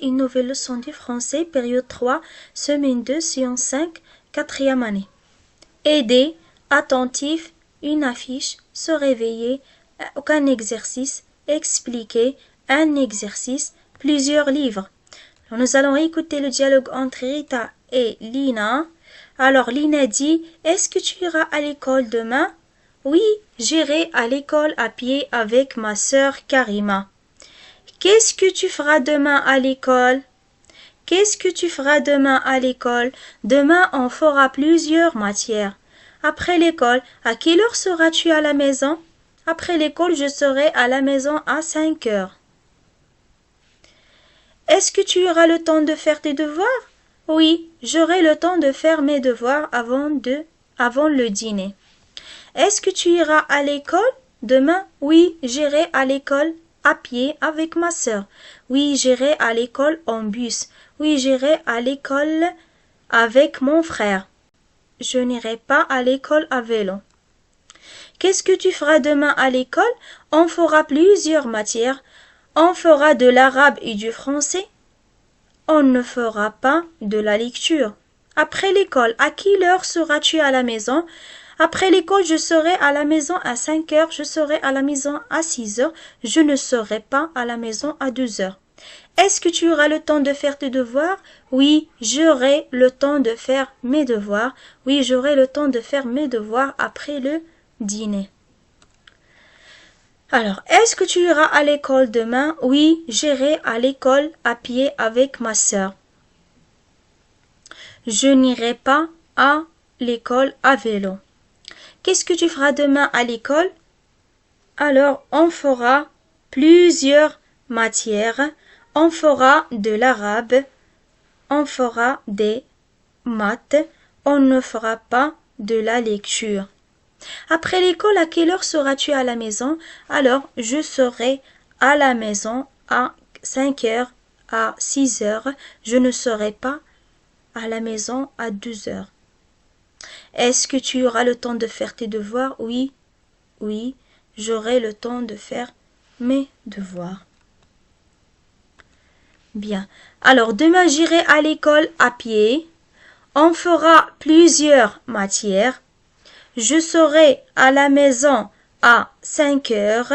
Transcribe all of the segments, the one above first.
Une nouvelle leçon du français, période 3, semaine 2, séance 5, quatrième année. Aider, attentif, une affiche, se réveiller, aucun exercice, expliquer, un exercice, plusieurs livres. Alors, nous allons écouter le dialogue entre Rita et Lina. Alors Lina dit, est-ce que tu iras à l'école demain? Oui, j'irai à l'école à pied avec ma sœur Karima. Qu'est-ce que tu feras demain à l'école? Qu'est-ce que tu feras demain à l'école? Demain, on fera plusieurs matières. Après l'école, à quelle heure seras-tu à la maison? Après l'école, je serai à la maison à 5 heures. Est-ce que tu auras le temps de faire tes devoirs? Oui, j'aurai le temps de faire mes devoirs avant le dîner. Est-ce que tu iras à l'école demain? Oui, j'irai à l'école à pied avec ma sœur. Oui, j'irai à l'école en bus. Oui, j'irai à l'école avec mon frère. Je n'irai pas à l'école à vélo. Qu'est-ce que tu feras demain à l'école? On fera plusieurs matières. On fera de l'arabe et du français. On ne fera pas de la lecture. Après l'école, à quelle heure seras-tu à la maison? Après l'école, je serai à la maison à 5 heures, je serai à la maison à 6 heures, je ne serai pas à la maison à 2 heures. Est-ce que tu auras le temps de faire tes devoirs? Oui, j'aurai le temps de faire mes devoirs. Oui, j'aurai le temps de faire mes devoirs après le dîner. Alors, est-ce que tu iras à l'école demain? Oui, j'irai à l'école à pied avec ma sœur. Je n'irai pas à l'école à vélo. Qu'est-ce que tu feras demain à l'école? Alors, on fera plusieurs matières. On fera de l'arabe. On fera des maths. On ne fera pas de la lecture. Après l'école, à quelle heure seras-tu à la maison? Alors, je serai à la maison à 5 heures, à 6 heures. Je ne serai pas à la maison à 2 heures. Est-ce que tu auras le temps de faire tes devoirs? Oui, oui, j'aurai le temps de faire mes devoirs. Bien. Alors, demain, j'irai à l'école à pied. On fera plusieurs matières. Je serai à la maison à 5 heures.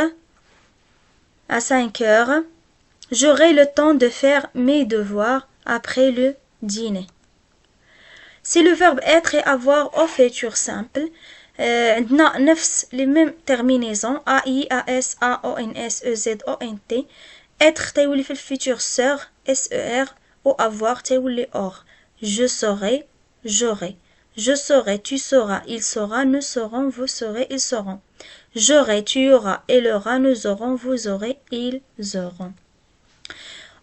À 5 heures. J'aurai le temps de faire mes devoirs après le dîner. C'est le verbe être et avoir au futur simple. عندنا نفس les mêmes terminaisons AI, AS, AONS, EZ, ONT. Être تيولي في الفيتور sœur, SER, ou avoir تيولي or. Je serai, j'aurai. Je serai, tu seras, il sera, nous serons, vous serez, ils seront. J'aurai, tu auras, elle aura, nous aurons, vous aurez, ils auront.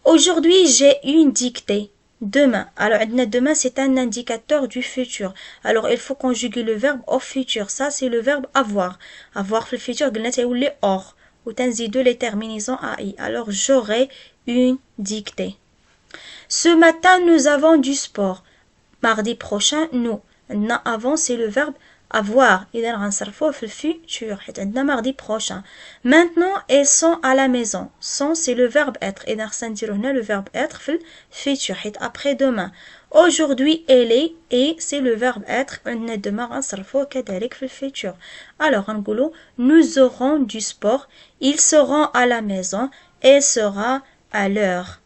Aujourd'hui, j'ai une dictée. Demain. Alors, demain, c'est un indicateur du futur. Alors, il faut conjuguer le verbe au futur. Ça, c'est le verbe avoir. Avoir le futur, ou or. Ou de les terminaisons AI. Alors, j'aurai une dictée. Ce matin, nous avons du sport. Mardi prochain, nous. Avant, c'est le verbe avoir. إذا غنصرفوه في الفيتور حيت عندنا mardi prochain. Maintenant, elles sont à la maison. Sont, c'est le verbe être. إذا خصنا نديرو هنا le verbe être في الفيتور حيت après demain. Aujourd'hui, elle est et c'est le verbe être. عندنا demain غنصرفوه كذلك في الفيتور. Alors غنقولو nous aurons du sport. Ils seront à la maison. Elle sera à l'heure.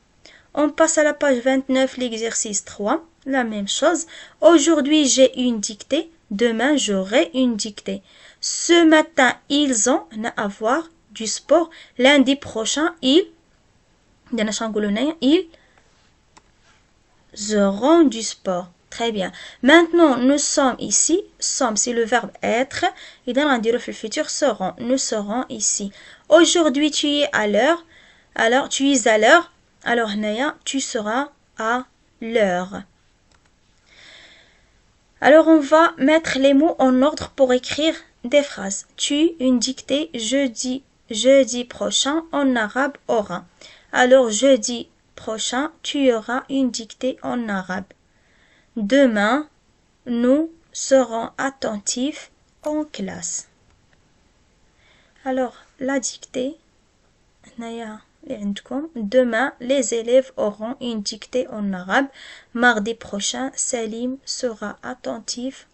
On passe à la page 29, l'exercice 3. La même chose. Aujourd'hui, j'ai une dictée. Demain, j'aurai une dictée. Ce matin, ils ont à avoir du sport. Lundi prochain, ils auront du sport. Très bien. Maintenant, nous sommes ici. Sommes, c'est le verbe être. Et dans le futur, seront. Nous serons ici. Aujourd'hui, tu es à l'heure. Alors, tu es à l'heure. Alors, Naya, tu seras à l'heure. Alors, on va mettre les mots en ordre pour écrire des phrases. Tu, une dictée, jeudi prochain, en arabe, aura. Alors, jeudi prochain, tu auras une dictée en arabe. Demain, nous serons attentifs en classe. Alors, la dictée, Naya, Demain, les élèves auront une dictée en arabe. Mardi prochain, Salim sera attentif